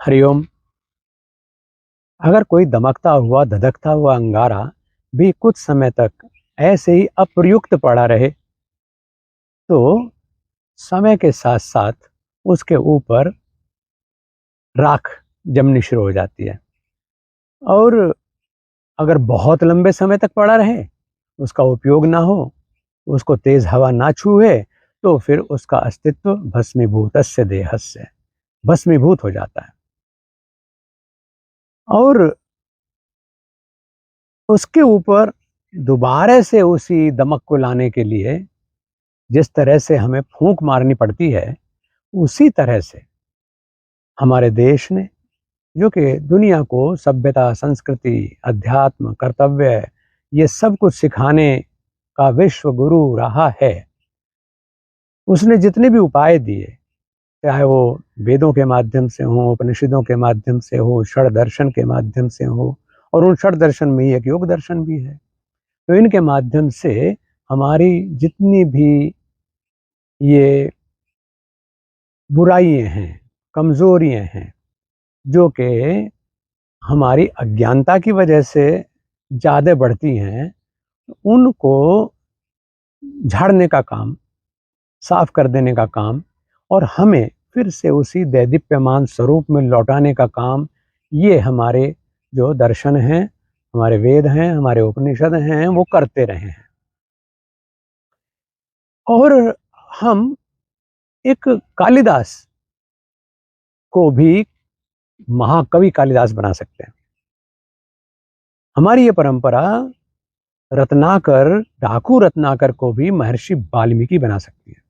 हरिओम। अगर कोई दमकता हुआ धधकता हुआ अंगारा भी कुछ समय तक ऐसे ही अप्रयुक्त पड़ा रहे तो समय के साथ साथ उसके ऊपर राख जमनी शुरू हो जाती है। और अगर बहुत लंबे समय तक पड़ा रहे, उसका उपयोग ना हो, उसको तेज हवा ना छूए, तो फिर उसका अस्तित्व भस्मीभूतस्य देहस्य भस्मीभूत हो जाता है। और उसके ऊपर दोबारा से उसी दमक को लाने के लिए जिस तरह से हमें फूंक मारनी पड़ती है, उसी तरह से हमारे देश ने, जो कि दुनिया को सभ्यता, संस्कृति, अध्यात्म, कर्तव्य, ये सब कुछ सिखाने का विश्व गुरु रहा है, उसने जितने भी उपाय दिए, चाहे वो वेदों के माध्यम से हो, उपनिषदों के माध्यम से हो, षड दर्शन के माध्यम से हो, और उन षड दर्शन में ही एक योग दर्शन भी है, तो इनके माध्यम से हमारी जितनी भी ये बुराइयां हैं, कमजोरियां हैं, जो कि हमारी अज्ञानता की वजह से ज़्यादा बढ़ती हैं, उनको झाड़ने का काम, साफ कर देने का काम, और हमें फिर से उसी दैदीप्यमान स्वरूप में लौटाने का काम, ये हमारे जो दर्शन हैं, हमारे वेद हैं, हमारे उपनिषद हैं, वो करते रहे हैं। और हम एक कालिदास को भी महाकवि कालिदास बना सकते हैं। हमारी ये परंपरा रत्नाकर, डाकू रत्नाकर को भी महर्षि वाल्मीकि बना सकती है।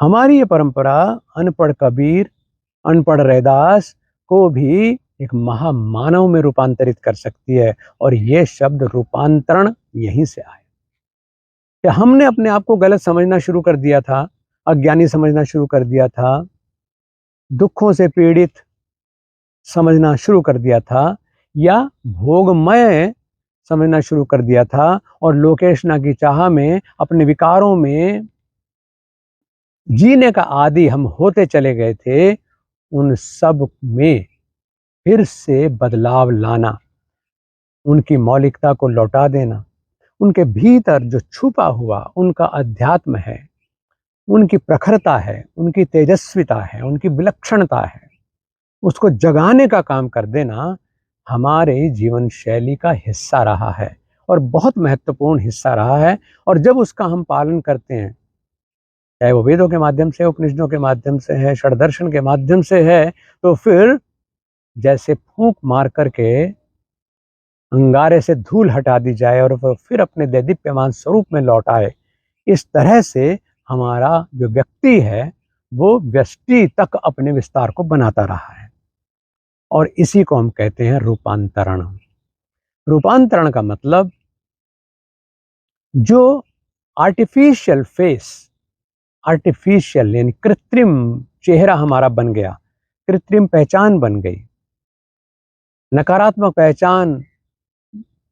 हमारी ये परंपरा अनपढ़ कबीर, अनपढ़ रैदास को भी एक महामानव में रूपांतरित कर सकती है। और ये शब्द रूपांतरण यहीं से आए कि हमने अपने आप को गलत समझना शुरू कर दिया था, अज्ञानी समझना शुरू कर दिया था, दुखों से पीड़ित समझना शुरू कर दिया था, या भोगमय समझना शुरू कर दिया था, और लोकेशना की चाह में अपने विकारों में जीने का आदी हम होते चले गए थे। उन सब में फिर से बदलाव लाना, उनकी मौलिकता को लौटा देना, उनके भीतर जो छुपा हुआ उनका अध्यात्म है, उनकी प्रखरता है, उनकी तेजस्विता है, उनकी विलक्षणता है, उसको जगाने का काम कर देना हमारे जीवन शैली का हिस्सा रहा है, और बहुत महत्वपूर्ण हिस्सा रहा है। और जब उसका हम पालन करते हैं, चाहे वो वेदों के माध्यम से, उपनिषदों के माध्यम से है, षडदर्शन के माध्यम से है, तो फिर जैसे फूंक मार करके अंगारे से धूल हटा दी जाए और वह फिर अपने दैदीप्यमान स्वरूप में लौट आए, इस तरह से हमारा जो व्यक्ति है वो व्यष्टि तक अपने विस्तार को बनाता रहा है। और इसी को हम कहते हैं रूपांतरण। रूपांतरण का मतलब, जो आर्टिफिशियल फेस, आर्टिफिशियल यानी कृत्रिम चेहरा हमारा बन गया, कृत्रिम पहचान बन गई, नकारात्मक पहचान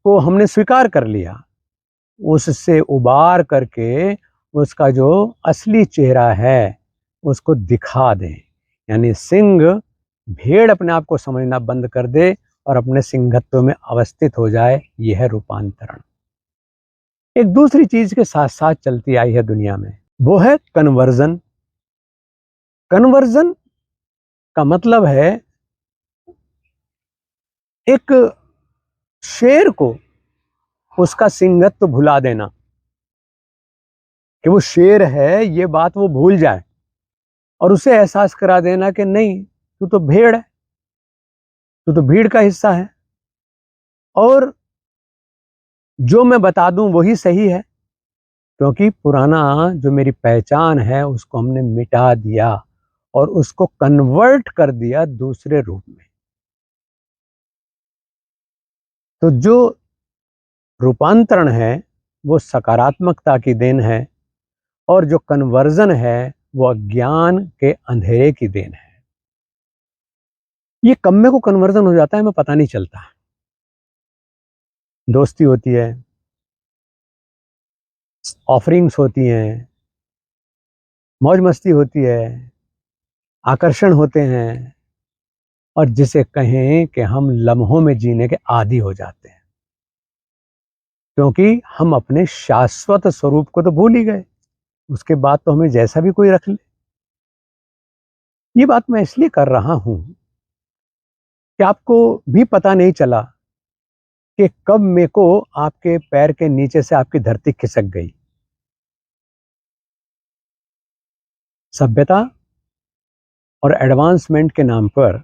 को हमने स्वीकार कर लिया, उससे उबार करके उसका जो असली चेहरा है उसको दिखा दें। यानी सिंह भेड़ अपने आप को समझना बंद कर दे और अपने सिंहत्व में अवस्थित हो जाए, यह है रूपांतरण। एक दूसरी चीज के साथ साथ चलती आई है दुनिया में, वो है कन्वर्जन। कन्वर्जन का मतलब है एक शेर को उसका सिंहत्व भुला देना, कि वो शेर है ये बात वो भूल जाए, और उसे एहसास करा देना कि नहीं, तू तो भेड़ है, तू तो भीड़ का हिस्सा है, और जो मैं बता दूं वही सही है, क्योंकि पुराना जो मेरी पहचान है उसको हमने मिटा दिया और उसको कन्वर्ट कर दिया दूसरे रूप में। तो जो रूपांतरण है वो सकारात्मकता की देन है, और जो कन्वर्जन है वो अज्ञान के अंधेरे की देन है। ये कब में को कन्वर्जन हो जाता है हमें पता नहीं चलता। दोस्ती होती है, ऑफरिंग्स होती हैं, मौज मस्ती होती है, आकर्षण होते हैं, और जिसे कहें कि हम लम्हों में जीने के आदी हो जाते हैं, क्योंकि हम अपने शाश्वत स्वरूप को तो भूल ही गए। उसके बाद तो हमें जैसा भी कोई रख ले। ये बात मैं इसलिए कर रहा हूं कि आपको भी पता नहीं चला कि कब मेरे को आपके पैर के नीचे से आपकी धरती खिसक गई। सभ्यता और एडवांसमेंट के नाम पर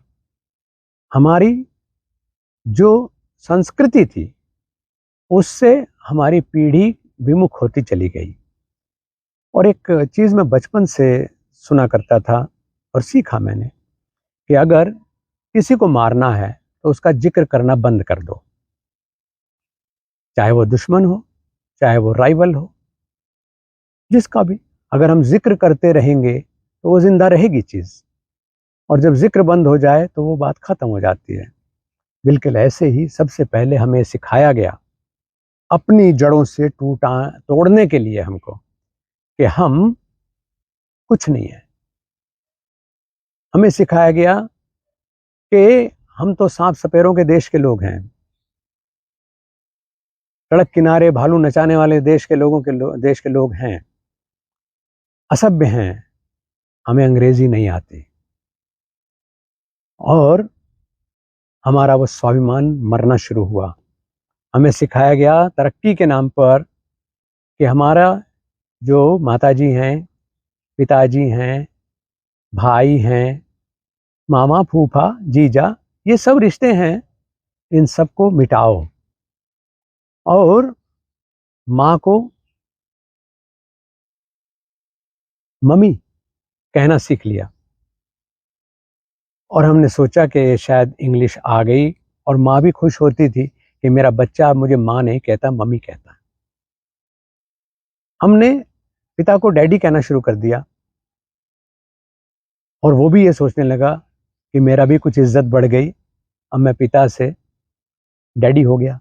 हमारी जो संस्कृति थी, उससे हमारी पीढ़ी विमुख होती चली गई। और एक चीज मैं बचपन से सुना करता था और सीखा मैंने कि अगर किसी को मारना है तो उसका जिक्र करना बंद कर दो, चाहे वो दुश्मन हो, चाहे वो राइवल हो, जिसका भी। अगर हम जिक्र करते रहेंगे तो वो जिंदा रहेगी चीज, और जब जिक्र बंद हो जाए तो वो बात खत्म हो जाती है। बिल्कुल ऐसे ही सबसे पहले हमें सिखाया गया अपनी जड़ों से टूटा तोड़ने के लिए हमको कि हम कुछ नहीं है। हमें सिखाया गया कि हम तो सांप सपेरों के देश के लोग हैं, सड़क किनारे भालू नचाने वाले देश के देश के लोग हैं, असभ्य हैं, हमें अंग्रेजी नहीं आती। और हमारा वो स्वाभिमान मरना शुरू हुआ। हमें सिखाया गया तरक्की के नाम पर कि हमारा जो माताजी हैं, पिताजी हैं, भाई हैं, मामा फूफा जीजा, ये सब रिश्ते हैं, इन सबको मिटाओ। और माँ को मम्मी कहना सीख लिया। और हमने सोचा कि शायद इंग्लिश आ गई, और माँ भी खुश होती थी कि मेरा बच्चा मुझे माँ नहीं कहता, मम्मी कहता है। हमने पिता को डैडी कहना शुरू कर दिया, और वो भी ये सोचने लगा कि मेरा भी कुछ इज्जत बढ़ गई, अब मैं पिता से डैडी हो गया।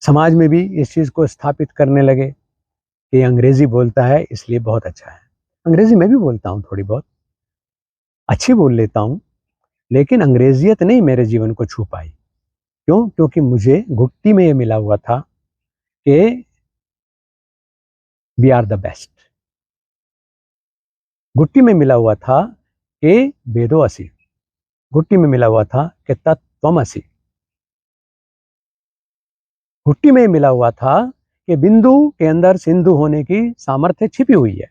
समाज में भी इस चीज़ को स्थापित करने लगे कि अंग्रेजी बोलता है इसलिए बहुत अच्छा है। अंग्रेजी मैं भी बोलता हूँ, थोड़ी बहुत अच्छी बोल लेता हूँ, लेकिन अंग्रेजियत नहीं मेरे जीवन को छू पाई। क्यों? क्योंकि मुझे घुट्टी में ये मिला हुआ था कि वी आर द बेस्ट। घुट्टी में मिला हुआ था कि वेदो असी। घुट्टी में मिला हुआ था कि तत्त्वमसि। घुट्टी में मिला हुआ था कि बिंदु के अंदर सिंधु होने की सामर्थ्य छिपी हुई है,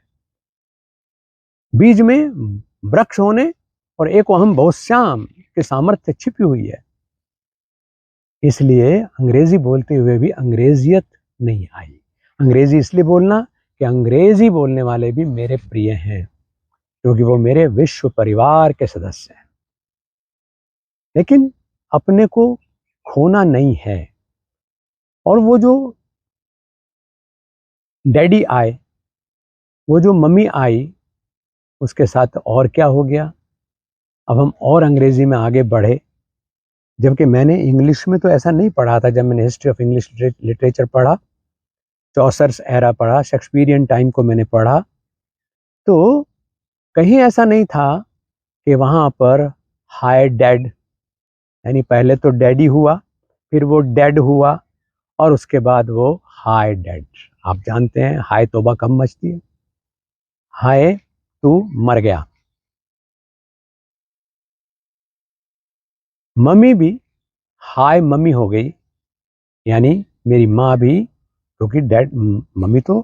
बीज में वृक्ष होने और एक अहम बहुश्याम की सामर्थ्य छिपी हुई है। इसलिए अंग्रेजी बोलते हुए भी अंग्रेजियत नहीं आई। अंग्रेजी इसलिए बोलना कि अंग्रेजी बोलने वाले भी मेरे प्रिय हैं, क्योंकि वो मेरे विश्व परिवार के सदस्य हैं। लेकिन अपने को खोना नहीं है। और वो जो डैडी आए, वो जो मम्मी आई, उसके साथ और क्या हो गया, अब हम और अंग्रेजी में आगे बढ़े। जबकि मैंने इंग्लिश में तो ऐसा नहीं पढ़ा था। जब मैंने हिस्ट्री ऑफ इंग्लिश लिटरेचर पढ़ा, चौसर्स एरा पढ़ा, शेक्सपियरियन टाइम को मैंने पढ़ा, तो कहीं ऐसा नहीं था कि वहाँ पर हाय डैड, यानी पहले तो डैडी हुआ, फिर वो डैड हुआ, और उसके बाद वो हाय डैड। आप जानते हैं हाय तौबा कब मचती है, हाय तू मर गया। मम्मी भी हाय मम्मी हो गई, यानी मेरी माँ भी, क्योंकि डैड मम्मी तो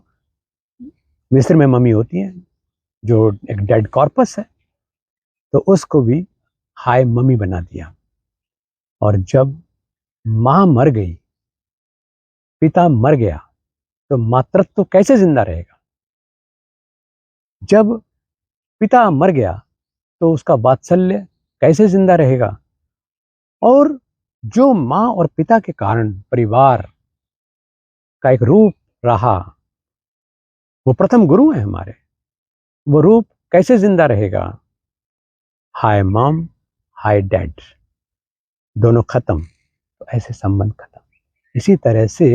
मिस्र में मम्मी होती है जो एक डेड कॉर्पस है, तो उसको भी हाय मम्मी बना दिया। और जब माँ मर गई, पिता मर गया, तो मातृत्व तो कैसे जिंदा रहेगा? जब पिता मर गया तो उसका वात्सल्य कैसे जिंदा रहेगा? और जो माँ और पिता के कारण परिवार का एक रूप रहा, वो प्रथम गुरु है हमारे, वो रूप कैसे जिंदा रहेगा? हाय मॉम, हाय डैड, दोनों खत्म, तो ऐसे संबंध खत्म। इसी तरह से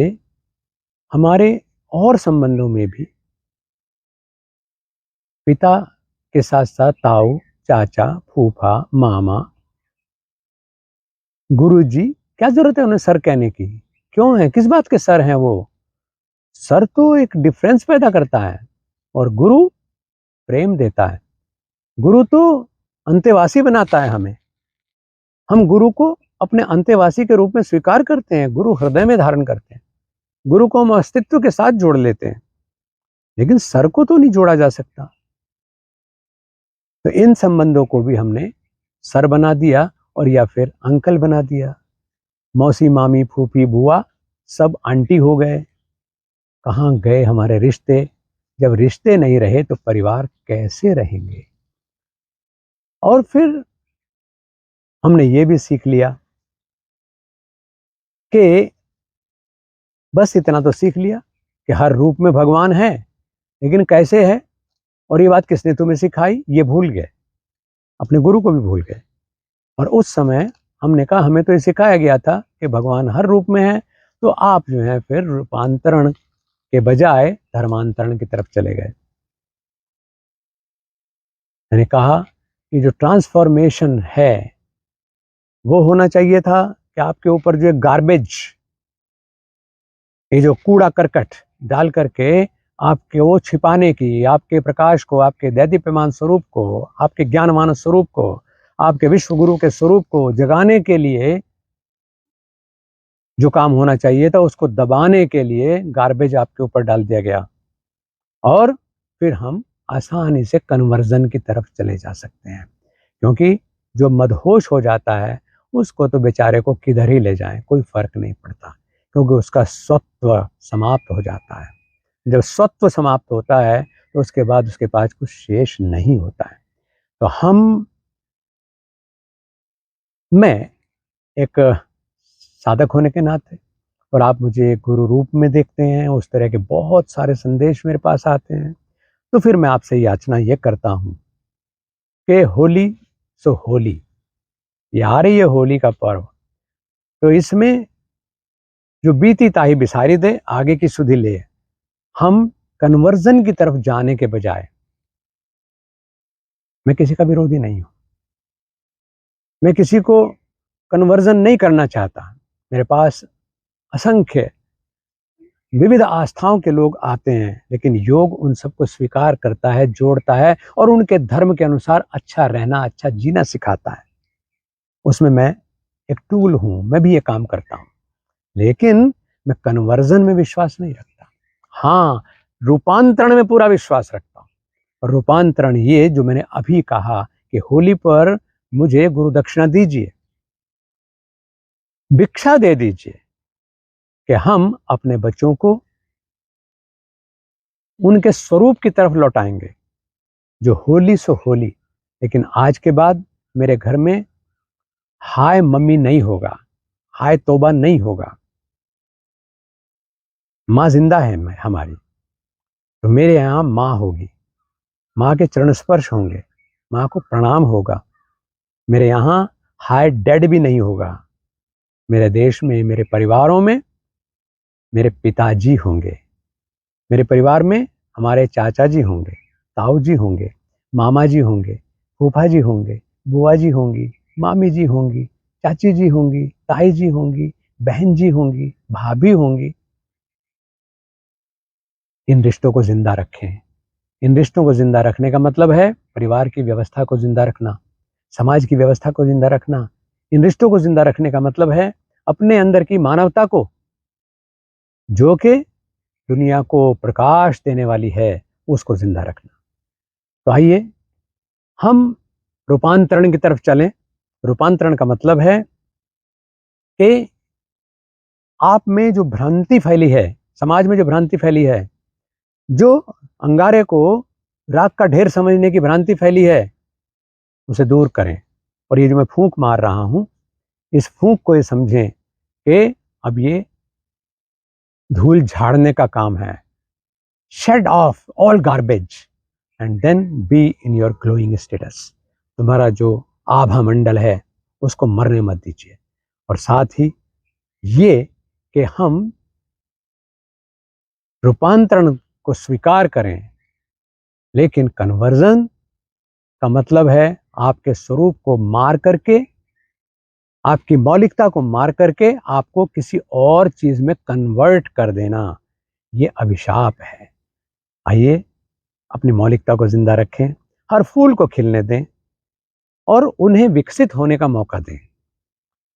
हमारे और संबंधों में भी पिता के साथ साथ ताऊ, चाचा, फूफा, मामा, गुरुजी, क्या जरूरत है उन्हें सर कहने की? क्यों है, किस बात के सर हैं वो? सर तो एक डिफरेंस पैदा करता है और गुरु प्रेम देता है। गुरु तो अंतेवासी बनाता है हमें। हम गुरु को अपने अंतेवासी के रूप में स्वीकार करते हैं, गुरु हृदय में धारण करते हैं, गुरु को हम अस्तित्व के साथ जोड़ लेते हैं, लेकिन सर को तो नहीं जोड़ा जा सकता। तो इन संबंधों को भी हमने सर बना दिया और या फिर अंकल बना दिया। मौसी, मामी, फूफी, बुआ सब आंटी हो गए। कहाँ गए हमारे रिश्ते? जब रिश्ते नहीं रहे तो परिवार कैसे रहेंगे? और फिर हमने ये भी सीख लिया कि बस इतना तो सीख लिया कि हर रूप में भगवान है, लेकिन कैसे है और ये बात किसने तुम्हें सिखाई, ये भूल गए, अपने गुरु को भी भूल गए। और उस समय हमने कहा हमें तो ये सिखाया गया था कि भगवान हर रूप में है, तो आप जो है फिर रूपांतरण के बजाय धर्मांतरण की तरफ चले गए। मैंने कहा कि जो ट्रांसफॉर्मेशन है वो होना चाहिए था कि आपके ऊपर जो गार्बेज, ये जो कूड़ा करकट डाल करके आपके वो छिपाने की, आपके प्रकाश को, आपके दैदीप्यमान स्वरूप को, आपके ज्ञानमान स्वरूप को, आपके विश्व गुरु के स्वरूप को जगाने के लिए जो काम होना चाहिए था उसको दबाने के लिए गार्बेज आपके ऊपर डाल दिया गया। और फिर हम आसानी से कन्वर्जन की तरफ चले जा सकते हैं, क्योंकि जो मदहोश हो जाता है उसको तो बेचारे को किधर ही ले जाएं कोई फर्क नहीं पड़ता, क्योंकि उसका सत्व समाप्त हो जाता है। जब सत्व समाप्त होता है तो उसके बाद उसके पास कुछ शेष नहीं होता है। तो मैं एक साधक होने के नाते, और आप मुझे गुरु रूप में देखते हैं, उस तरह के बहुत सारे संदेश मेरे पास आते हैं, तो फिर मैं आपसे याचना ये करता हूँ कि होली सो होली, ये आ रही है होली का पर्व, तो इसमें जो बीती ताही बिसारी दे, आगे की सुधि ले। हम कन्वर्जन की तरफ जाने के बजाय, मैं किसी का विरोधी नहीं हूं, मैं किसी को कन्वर्जन नहीं करना चाहता। मेरे पास असंख्य विविध आस्थाओं के लोग आते हैं, लेकिन योग उन सबको स्वीकार करता है, जोड़ता है और उनके धर्म के अनुसार अच्छा रहना, अच्छा जीना सिखाता है। उसमें मैं एक टूल हूं, मैं भी ये काम करता हूं, लेकिन मैं कन्वर्जन में विश्वास नहीं रखता। हाँ, रूपांतरण में पूरा विश्वास रखता हूं। और रूपांतरण ये जो मैंने अभी कहा कि होली पर मुझे गुरु दक्षिणा दीजिए, भिक्षा दे दीजिए, कि हम अपने बच्चों को उनके स्वरूप की तरफ लौटाएंगे। जो होली सो होली, लेकिन आज के बाद मेरे घर में हाय मम्मी नहीं होगा, हाय तौबा नहीं होगा। माँ जिंदा है मैं हमारी, तो मेरे यहाँ माँ होगी, माँ के चरण स्पर्श होंगे, माँ को प्रणाम होगा। मेरे यहाँ हाय डैड भी नहीं होगा। मेरे देश में, मेरे परिवारों में मेरे पिताजी होंगे, मेरे परिवार में हमारे चाचा जी होंगे, ताऊ जी होंगे, मामा जी होंगे, फूफा जी होंगे, बुआ जी होंगी, मामी जी होंगी, चाची जी होंगी, ताई जी होंगी, बहन जी होंगी, भाभी होंगी। इन रिश्तों को जिंदा रखें। इन रिश्तों को जिंदा रखने का मतलब है परिवार की व्यवस्था को जिंदा रखना, समाज की व्यवस्था को जिंदा रखना। इन रिश्तों को जिंदा रखने का मतलब है अपने अंदर की मानवता को, जो कि दुनिया को प्रकाश देने वाली है, उसको जिंदा रखना। तो आइए हम रूपांतरण की तरफ चलें। रूपांतरण का मतलब है कि आप में जो भ्रांति फैली है, समाज में जो भ्रांति फैली है, जो अंगारे को राख का ढेर समझने की भ्रांति फैली है, उसे दूर करें। और ये जो मैं फूंक मार रहा हूं, इस फूंक को ये समझें कि अब ये धूल झाड़ने का काम है। Shed off all garbage and then be in your glowing status. तुम्हारा जो आभा मंडल है उसको मरने मत दीजिए। और साथ ही ये कि हम रूपांतरण को स्वीकार करें, लेकिन कन्वर्जन का मतलब है आपके स्वरूप को मार करके, आपकी मौलिकता को मार करके आपको किसी और चीज में कन्वर्ट कर देना, ये अभिशाप है। आइए अपनी मौलिकता को जिंदा रखें, हर फूल को खिलने दें और उन्हें विकसित होने का मौका दें।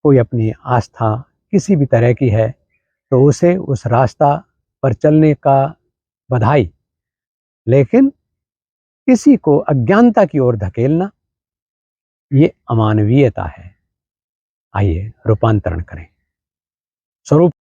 कोई अपनी आस्था किसी भी तरह की है तो उसे उस रास्ता पर चलने का बधाई, लेकिन किसी को अज्ञानता की ओर धकेलना, ये अमानवीयता है। आइए रूपांतरण करें, स्वरूप